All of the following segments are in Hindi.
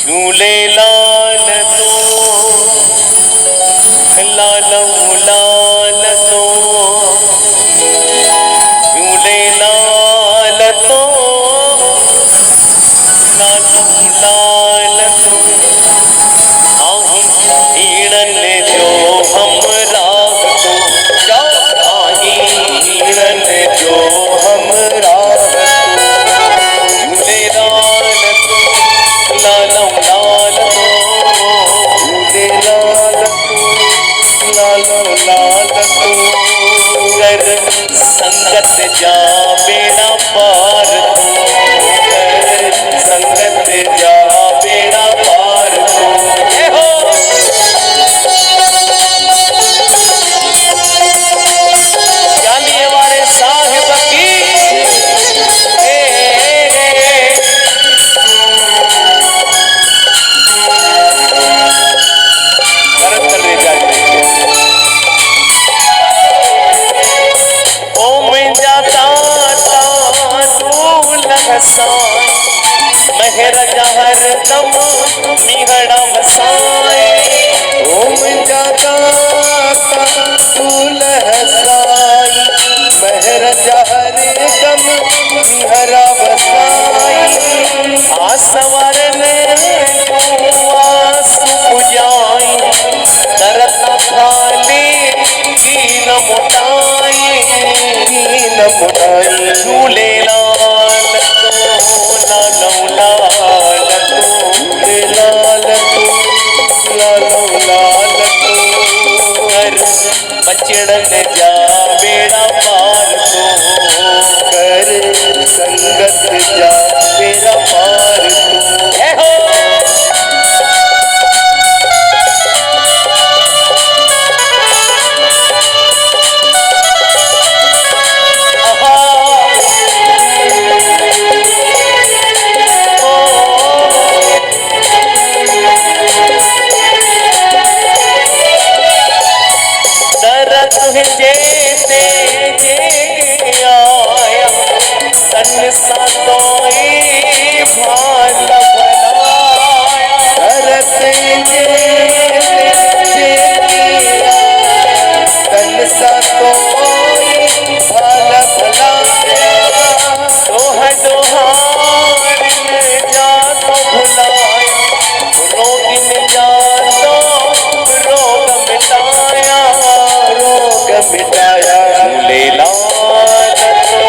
झूलेलाल तो लालऊ लाल तो झूलेलाल तो लालऊ लाल तो आहीं हीड़न जो हम राग तो हीड़न जो हम राग तो झूलेलाल तो लालऊ लाल तो झूलेलाल तो लालऊ लाल तो कर संगत जा बेड़ा पार तो कर संगत जा बेड़ा पार तो जालिए वाले साहिब की महर जहर दम निहड़ा वसाए ओम जाता फूल हसाई महर जहर दम निहरा वसाई आसवर ने आस बुझाई तरता खाली की न मुटाई झूलेलाल लालऊ लाल तो लाल तो लालऊ लाल तो कर बचड़न जा बेड़ा पार तो कर संगत जा बेड़ा पार तो जैसे जे आया तन सा तोई भाल भलाया भरत जैसे तन सा तोई भाल भलाया दोहा दोहार जा तो भुलाया रोगिन जा तो रोग मिटाया मिटाया झूलेलाल तो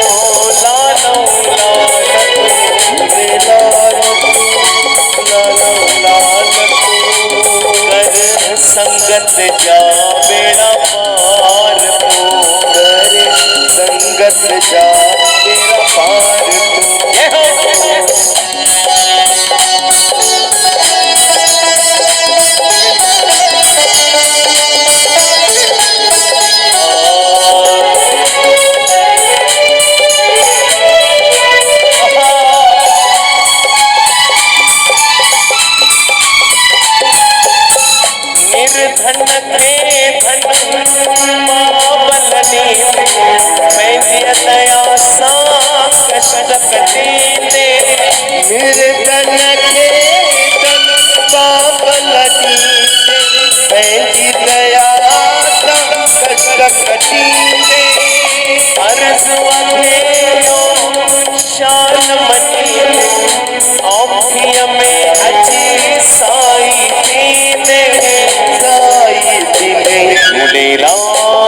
लालऊ लाल तो झूलेलाल तो लालऊ लाल तो कर संगत जा बेड़ा पार तो कर संगत जा बेड़ा पार निर्धन के धन मावलनी मैं दया सा कष्ट कटीने निर्धन के धन मावलनी मैं दया सा कष्ट कटीने अर्ज वधेयो शान मनी आँखियों में अजी साई दीने झूलेलाल